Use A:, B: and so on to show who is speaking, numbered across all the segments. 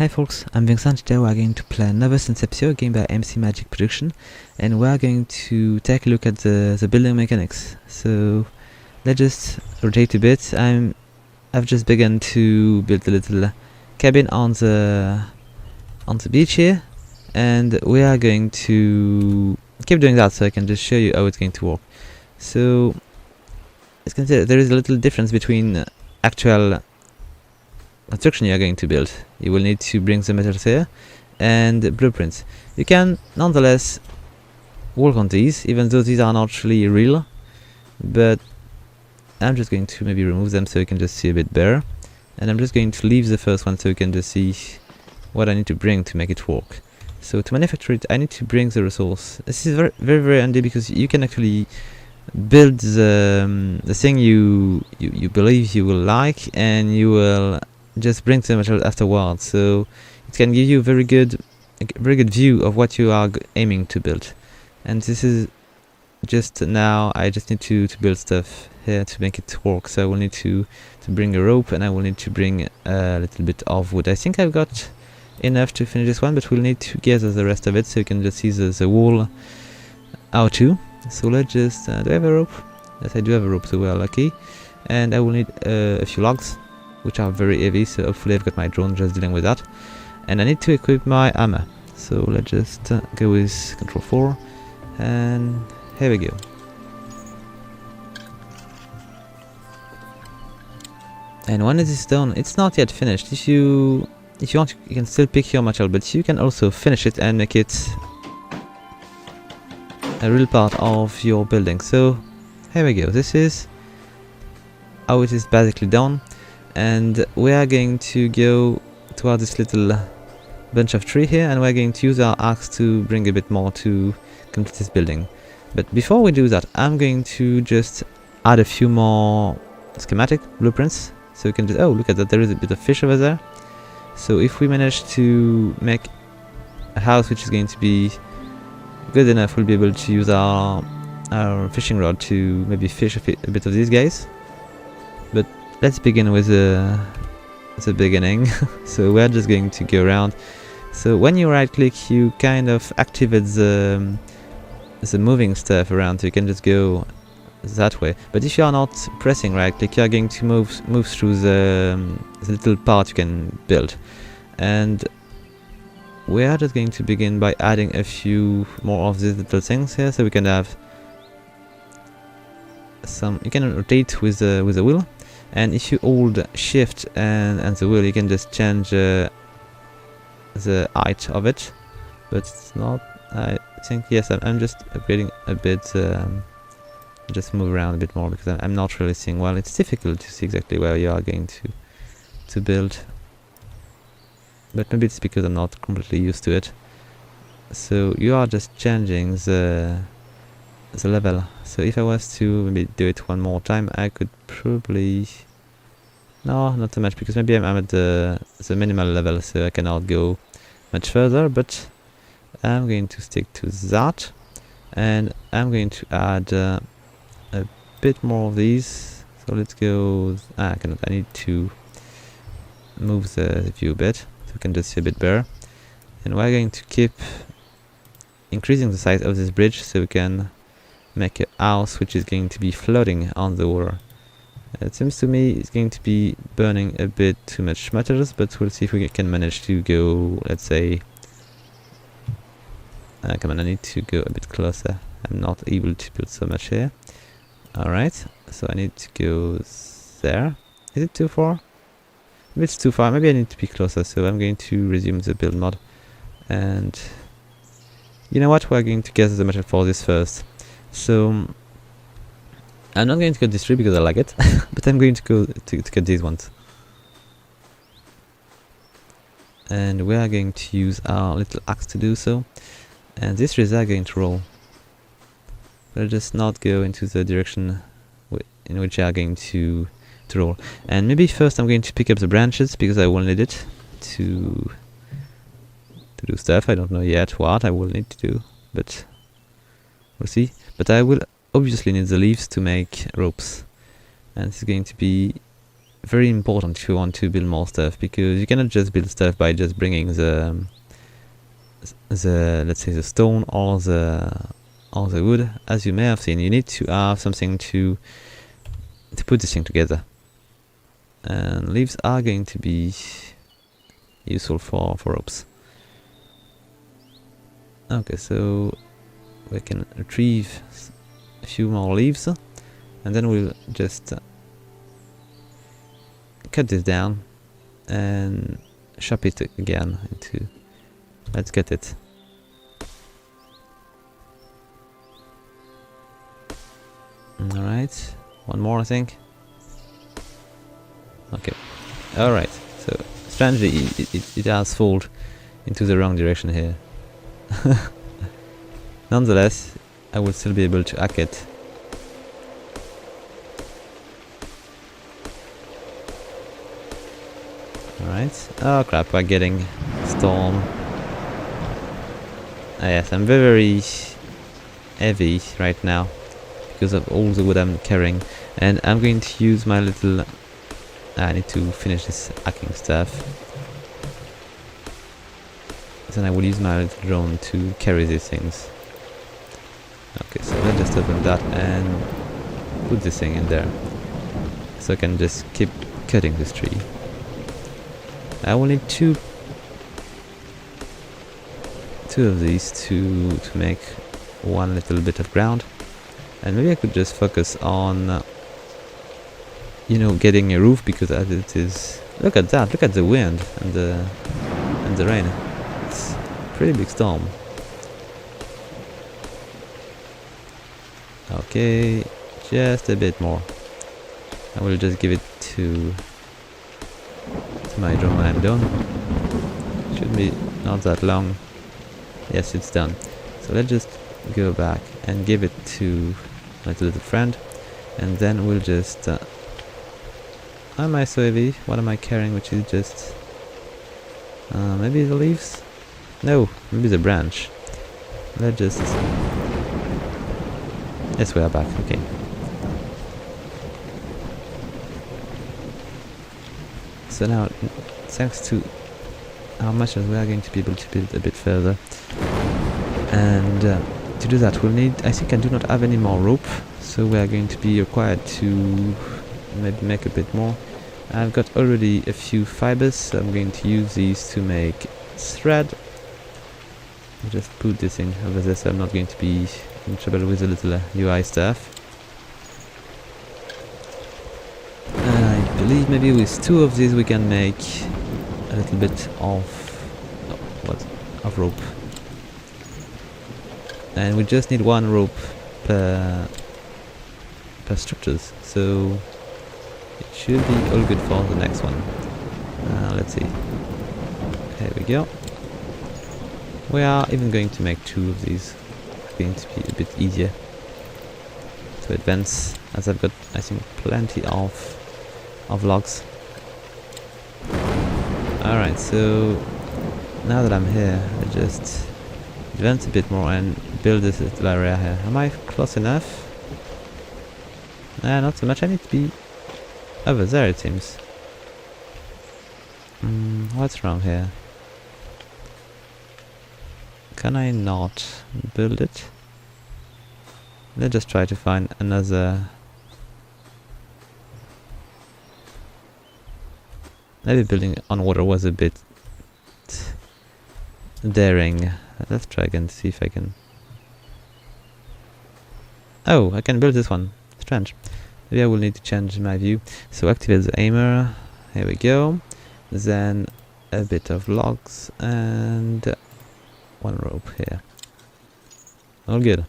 A: Hi folks, I'm Vincent. Today we are going to play Novus Inceptio, a game by MC Magic Production, and we are going to take a look at the building mechanics. So let's just rotate a bit. I've just begun to build a little cabin on the beach here, and we are going to keep doing that so I can just show you how it's going to work. So as you can see, there is a little difference between actual construction you are going to build. You will need to bring the metals here and blueprints. You can nonetheless work on these, even though these are not really real, but I'm just going to maybe remove them so you can just see a bit better, and I'm just going to leave the first one so you can just see what I need to bring to make it work. So to manufacture it, I need to bring the resource. This is very handy because you can actually build the thing you believe you will like, and you will just bring the material afterwards, so it can give you a very good view of what you are aiming to build. And this is just now I just need to build stuff here to make it work. So I will need to bring a rope, and I will need to bring a little bit of wood. I think I've got enough to finish this one, but we'll need to gather the rest of it so you can just see the wall how to. So let's just do I have a rope? Yes, I do have a rope, so we are lucky. And I will need a few logs, which are very heavy, so hopefully I've got my drone just dealing with that. And I need to equip my armor, so let's just go with Control 4, and here we go. And when it is done, it's not yet finished. If you want, you can still pick your material, but you can also finish it and make it a real part of your building. So here we go. This is how it is basically done. And we are going to go toward this little bunch of tree here, and we're going to use our axe to bring a bit more to complete this building. But before we do that, I'm going to just add a few more schematic blueprints, so we can just, oh, look at that, there is a bit of fish over there. So if we manage to make a house which is going to be good enough, we'll be able to use our fishing rod to maybe fish a bit of these guys. But let's begin with the beginning. So we're just going to go around. So when you right click, you kind of activate the moving stuff around, so you can just go that way. But if you are not pressing right click, you are going to move through the little part you can build. And we are just going to begin by adding a few more of these little things here, so we can have some. You can rotate with the wheel. And if you hold shift and the wheel, you can just change the height of it. But it's not, I think, yes, I'm just upgrading a bit, just move around a bit more, because I'm not really seeing well. It's difficult to see exactly where you are going to build. But maybe it's because I'm not completely used to it. So you are just changing the level. So if I was to maybe do it one more time, I could probably, no, not so much, because maybe I'm at the minimal level, so I cannot go much further. But I'm going to stick to that, and I'm going to add a bit more of these. So let's go, I cannot, I need to move the view a bit so we can just see a bit better. And we're going to keep increasing the size of this bridge so we can make a house which is going to be floating on the water. It seems to me it's going to be burning a bit too much materials, but we'll see if we can manage to go, let's say, come on, I need to go a bit closer. I'm not able to build so much here. Alright, so I need to go there. Is it too far? Maybe it's too far, maybe I need to be closer, so I'm going to resume the build mod. And you know what, we're going to gather the material for this first. So I'm not going to cut this tree because I like it, but I'm going to go to cut these ones. And we are going to use our little axe to do so. And these trees are going to roll. We'll just not go into the direction in which they are going to roll. And maybe first I'm going to pick up the branches, because I will need it to do stuff. I don't know yet what I will need to do, but we'll see. But I will obviously need the leaves to make ropes, and this is going to be very important if you want to build more stuff, because you cannot just build stuff by just bringing the let's say the stone or the wood. As you may have seen, you need to have something to put this thing together, and leaves are going to be useful for ropes. Okay, so we can retrieve a few more leaves, and then we'll just cut this down and chop it again into. Let's get it. Alright, one more I think. Okay, alright, so strangely it has fallen into the wrong direction here. Nonetheless, I will still be able to hack it. Alright, oh crap, we're getting storm. Ah, yes, I'm very heavy right now because of all the wood I'm carrying, and I'm going to use my little... I need to finish this hacking stuff. Then I will use my little drone to carry these things. Okay, so let's just open that and put this thing in there, so I can just keep cutting this tree. I will need two of these to make one little bit of ground, and maybe I could just focus on you know, getting a roof, because as it is, look at that, look at the wind and the rain. It's a pretty big storm. Okay, just a bit more. I will just give it to my drone when I'm done. Should be not that long. Yes, it's done. So let's just go back and give it to my little friend, and then we'll just why am I so heavy? What am I carrying, which is just maybe the leaves? No, maybe the branch. Let's just... Yes, we are back, okay. So now, thanks to how much we are going to be able to build a bit further, and to do that we'll need, I think I do not have any more rope, so we are going to be required to maybe make a bit more. I've got already a few fibers, so I'm going to use these to make thread. I'll just put this in over there, so I'm not going to be in trouble with the little UI stuff. And I believe maybe with two of these we can make a little bit of rope. And we just need one rope per structures, so it should be all good for the next one. Let's see. There we go. We are even going to make two of these. It's going to be a bit easier to advance, as I've got, I think, plenty of logs. Alright, so now that I'm here, I just advance a bit more and build this little area here. Am I close enough? Nah, not so much. I need to be over there, it seems. What's wrong here? Can I not build it? Let's just try to find another... Maybe building on water was a bit daring. Let's try again to see if I can... Oh, I can build this one. Strange. Maybe I will need to change my view. So activate the aimer. Here we go. Then a bit of logs and one rope here. All good.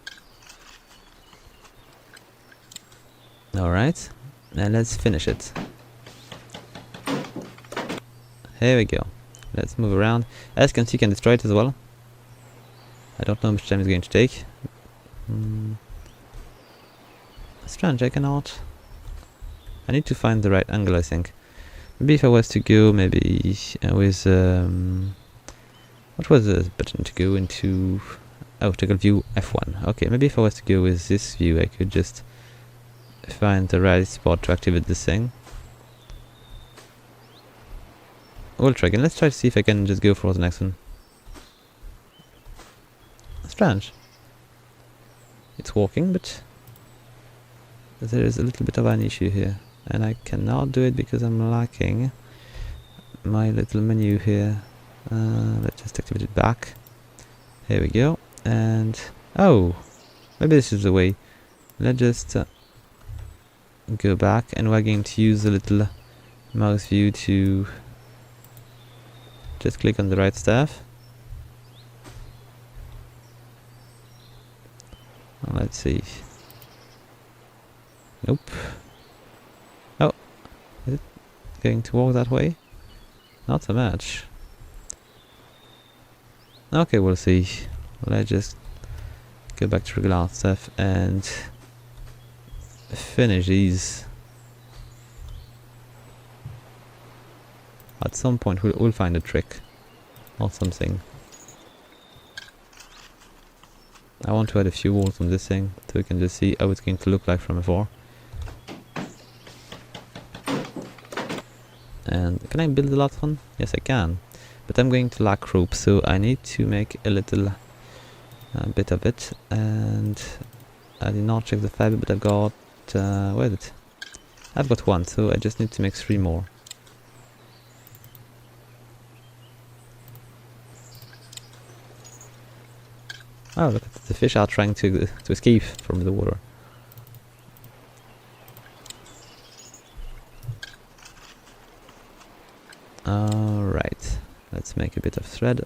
A: Alright. And let's finish it. Here we go. Let's move around. As you can see, you can destroy it as well. I don't know how much time it's going to take. Strange, I cannot. I need to find the right angle, I think. Maybe if I was to go, maybe with... what was the button to go into? Oh, toggle view F1. Okay, maybe if I was to go with this view, I could just find the right spot to activate this thing. we'll try again. Let's try to see if I can just go for the next one. Strange. It's walking, but there is a little bit of an issue here. And I cannot do it because I'm lacking my little menu here. Let's just activate it back. Here we go. And oh, maybe this is the way. Let's just go back, and we're going to use the little mouse view to just click on the right stuff. Let's see. Nope. Oh, is it going to walk that way? Not so much. Okay, we'll see. Let's just go back to regular stuff and finish these. At some point we'll find a trick or something. I want to add a few walls on this thing so we can just see how it's going to look like from afar. And can I build the last one? Yes, I can. But I'm going to lack rope, so I need to make a little bit of it. And I did not check the fiber, but I've got where is it? I've got one, so I just need to make 3 more. Oh, look at the fish are trying to escape from the water. Alright, let's make a bit of thread.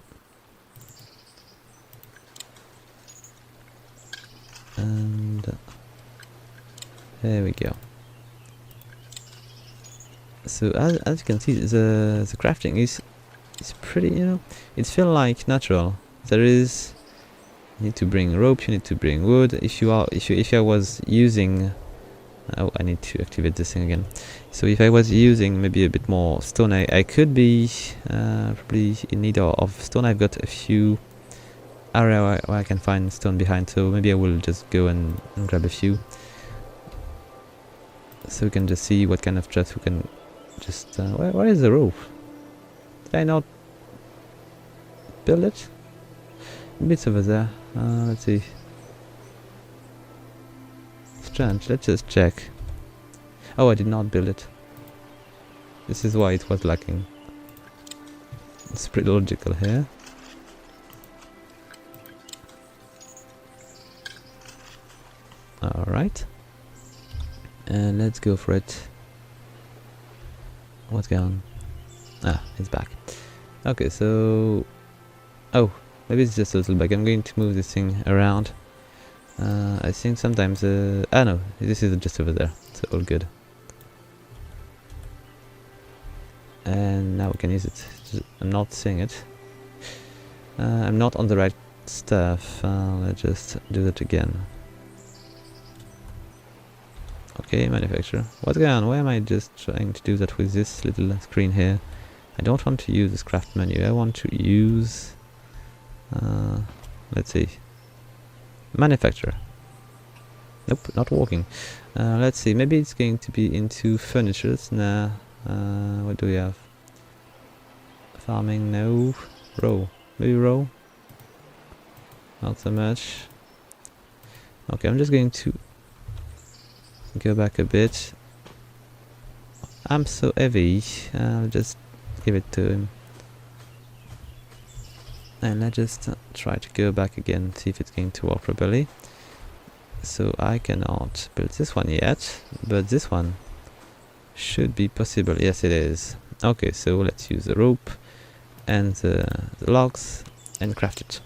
A: And there we go. So as you can see, the crafting is pretty, you know, it feels like natural. There is, you need to bring rope, you need to bring wood. If I was using, oh, I need to activate this thing again. So if I was using maybe a bit more stone, I could be probably in need of stone. I've got a few area where I can find stone behind, so maybe I will just go and grab a few, so we can just see what kind of chest we can just where is the rope? Did I not build it? Maybe it's over there. Let's see. Strange. Let's just check. Oh, I did not build it. This is why it was lacking. It's pretty logical here. Alright. And let's go for it. What's going on? Ah, it's back. Okay, so... oh, maybe it's just a little bug. I'm going to move this thing around. I think sometimes... ah no, this is just over there. So all good. And now we can use it. I'm not seeing it. I'm not on the right stuff. Let's just do that again. Okay, manufacture. What's going on? Why am I just trying to do that with this little screen here? I don't want to use this craft menu. I want to use... let's see. Manufacture. Nope, not working. Let's see. Maybe it's going to be into furnitures. Nah. What do we have? Farming? No. Row. Maybe row? Not so much. Okay, I'm just going to go back a bit. I'm so heavy. I'll just give it to him. And let's just try to go back again, see if it's going to work properly. So I cannot build this one yet, but this one should be possible. Yes, it is. Okay, so let's use the rope and the logs and craft it.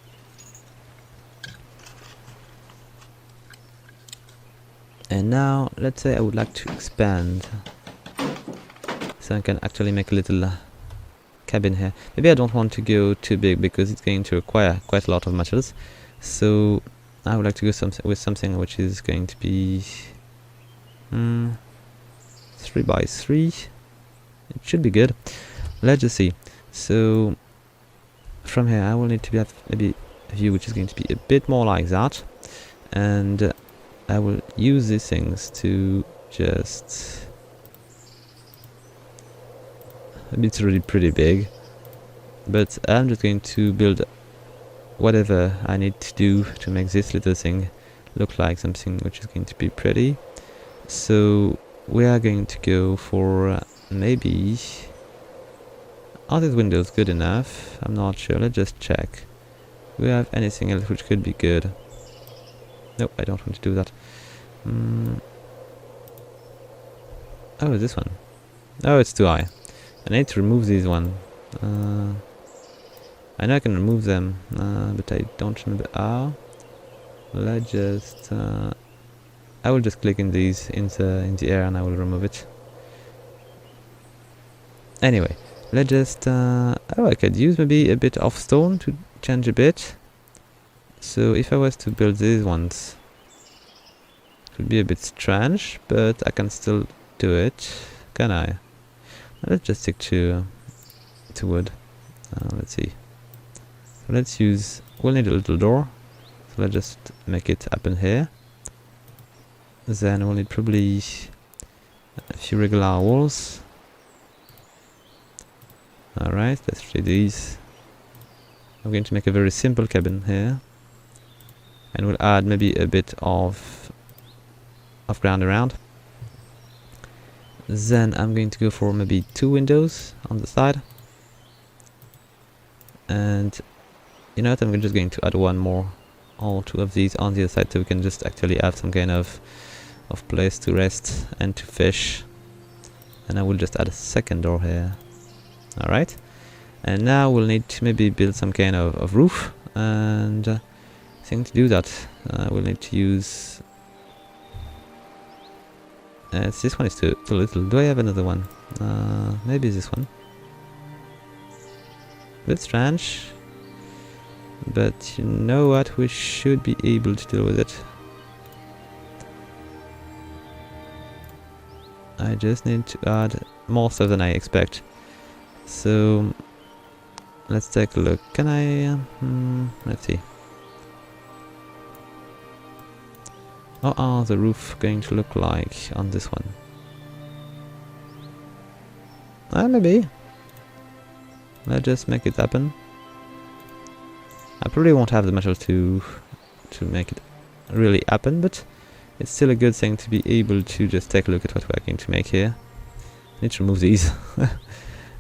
A: And now, let's say I would like to expand, so I can actually make a little cabin here. Maybe I don't want to go too big because it's going to require quite a lot of materials. So I would like to go with something which is going to be 3 by 3. It should be good. Let's just see. So from here I will need to have maybe a view which is going to be a bit more like that, and I will use these things to just... maybe it's really pretty big. but I'm just going to build whatever I need to do to make this little thing look like something which is going to be pretty. So we are going to go for maybe... Are these windows good enough? I'm not sure. Let's just check. Do we have anything else which could be good? Nope, I don't want to do that. Oh, this one. Oh, it's too high. I need to remove these one. I know I can remove them, but I don't remember how. Let's just... I will just click in these in the air and I will remove it. Anyway, let's just... oh, I could use maybe a bit of stone to change a bit. So if I was to build these ones, it would be a bit strange, but I can still do it. Can I? Let's just stick to wood. Let's see. So let's use... We'll need a little door. So let's just make it happen here. Then we'll need probably a few regular walls. Alright, let's try these. I'm going to make a very simple cabin here. And we'll add maybe a bit of ground around. Then I'm going to go for maybe 2 windows on the side. And you know what, I'm just going to add one more or 2 of these on the other side, so we can just actually have some kind of place to rest and to fish. And I will just add a second door here. Alright, and now we'll need to maybe build some kind of roof, and I think to do that we'll need to use... this one is too little. Do I have another one? Maybe this one. A bit strange, but you know what, we should be able to deal with it. I just need to add more stuff than I expect. So let's take a look. Can I... let's see. How are the roof going to look like on this one? Maybe. Let's just make it happen. I probably won't have the metal to make it really happen, but it's still a good thing to be able to just take a look at what we're going to make here. I need to remove these.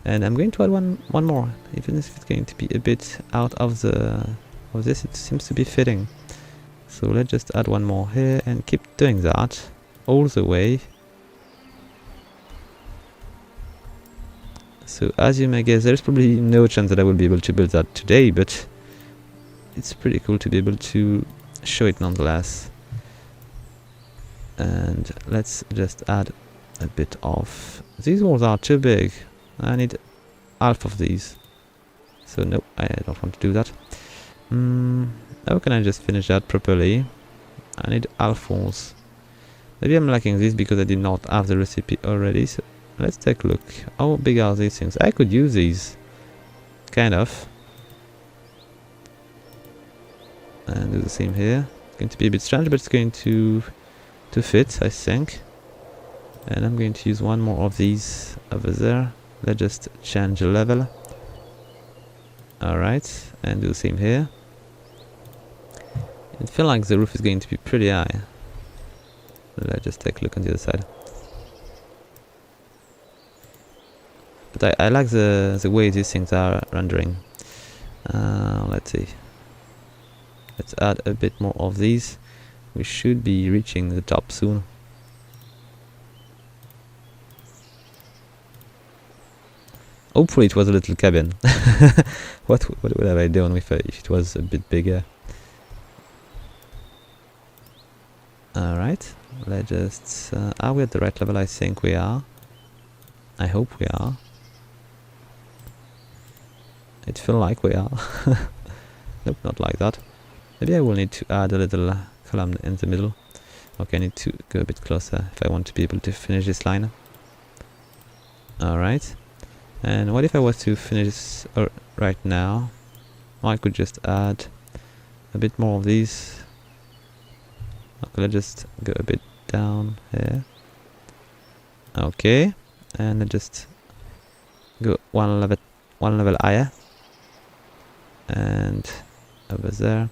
A: And I'm going to add one more, even if it's going to be a bit out of this. It seems to be fitting. So let's just add one more here and keep doing that all the way. So as you may guess, there's probably no chance that I will be able to build that today, but it's pretty cool to be able to show it nonetheless. And let's just add a bit of... These walls are too big. I need half of these. So no, I don't want to do that. How can I just finish that properly? I need half walls. Maybe I'm lacking this because I did not have the recipe already. So let's take a look. How big are these things? I could use these. Kind of. And do the same here. It's going to be a bit strange, but it's going to fit, I think. And I'm going to use one more of these over there. Let's just change the level. Alright, and do the same here. I feel like the roof is going to be pretty high. Let's just take a look on the other side. But I like the way these things are rendering. Let's see. Let's add a bit more of these. We should be reaching the top soon. Hopefully it was a little cabin. What would have I done if it was a bit bigger? Alright, let's just... are we at the right level? I think we are. I hope we are. It feels like we are. Nope, not like that. Maybe I will need to add a little column in the middle. Okay, I need to go a bit closer if I want to be able to finish this line. Alright. And what if I was to finish this right now? I could just add a bit more of these. Okay, let's just go a bit down here. Okay, and let's just go one level higher. and over there,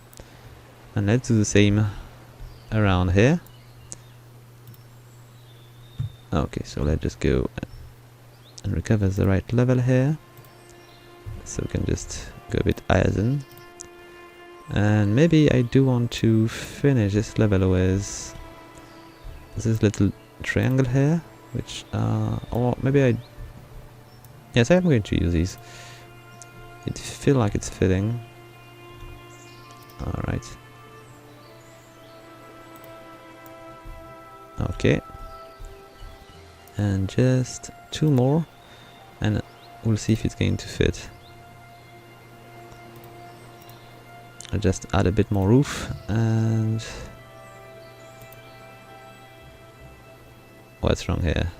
A: and let's do the same around here. Okay, so let's just go and recover the right level here, so we can just go a bit higher then. And maybe I do want to finish this level with this little triangle here, which or maybe yes, I'm going to use these. It feels like it's fitting. Alright. Okay. And just 2 more, and we'll see if it's going to fit. I'll just add a bit more roof, and what's wrong here?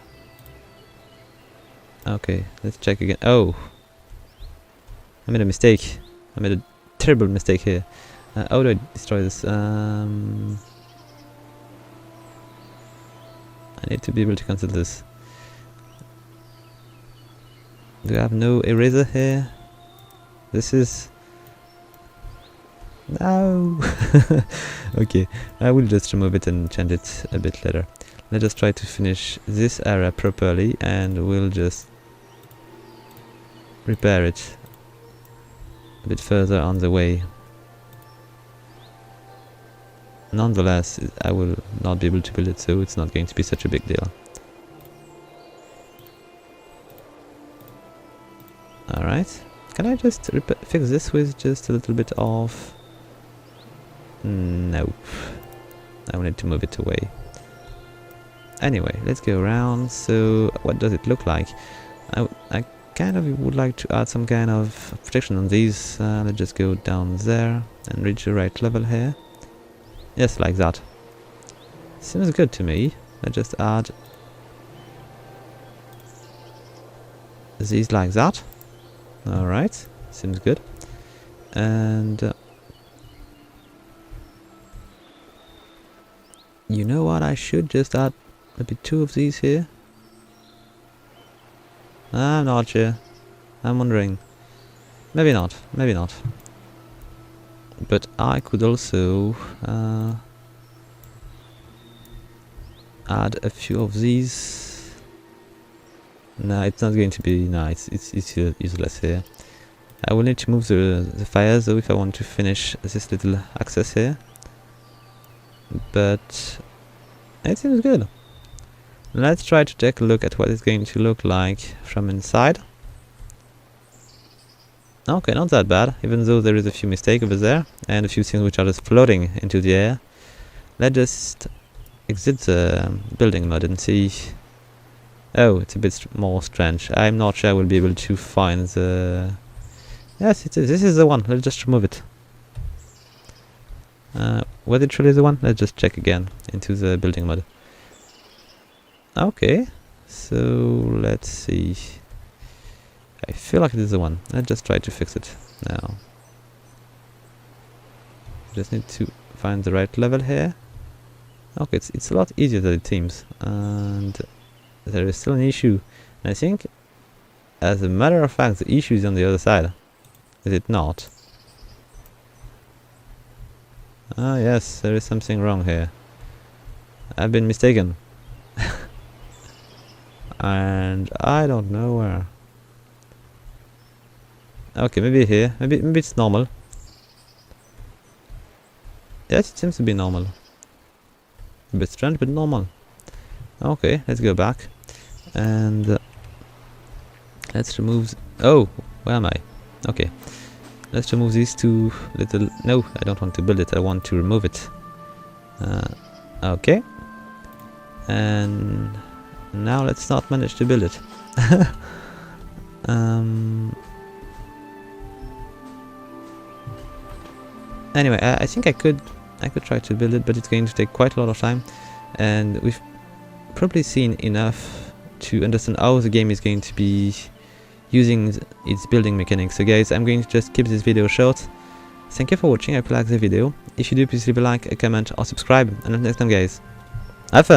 A: Okay, let's check again. Oh, I made a mistake. I made a terrible mistake here. How do I destroy this? I need to be able to cancel this. Do I have no eraser here? This is... No! Okay, I will just remove it and change it a bit later. Let's just try to finish this area properly, and we'll just repair it a bit further on the way. Nonetheless, I will not be able to build it, so it's not going to be such a big deal. Alright, can I just fix this with just a little bit of... Nope, I will need to move it away. Anyway, let's go around. So what does it look like? I kind of would like to add some kind of protection on these. Let's just go down there and reach the right level here. Yes, like that. Seems good to me. Let's just add these like that. Alright, seems good. And you know what, I should just add maybe 2 of these here. I'm not sure. I'm wondering. Maybe not, maybe not. But I could also add a few of these. No, it's not going to be... No, it's useless here. I will need to move the fires though if I want to finish this little access here. But it seems good. Let's try to take a look at what it's going to look like from inside. Okay, not that bad, even though there is a few mistakes over there and a few things which are just floating into the air. Let's just exit the building mode and see. Oh, it's a bit more strange. I'm not sure I will be able to find the... Yes, it is. This is the one. Let's just remove it. Was it really the one? Let's just check again into the building mode. Okay, so let's see. I feel like it is the one. Let's just try to fix it now. Just need to find the right level here. Okay, it's a lot easier than it seems, and there is still an issue. I think, as a matter of fact, the issue is on the other side. Is it not? Ah, yes, there is something wrong here. I've been mistaken. And I don't know where. Okay, maybe here. Maybe it's normal. Yes, it seems to be normal. A bit strange, but normal. Okay, let's go back. And let's remove... Oh, where am I? Okay. Let's remove these 2 little... No, I don't want to build it. I want to remove it. Okay. And now let's not manage to build it. Anyway, I think I could try to build it, but it's going to take quite a lot of time, and we've probably seen enough to understand how the game is going to be using its building mechanics. So guys, I'm going to just keep this video short. Thank you for watching. I hope you like the video. If you do, please leave a like, a comment, or subscribe, and until next time guys, have fun!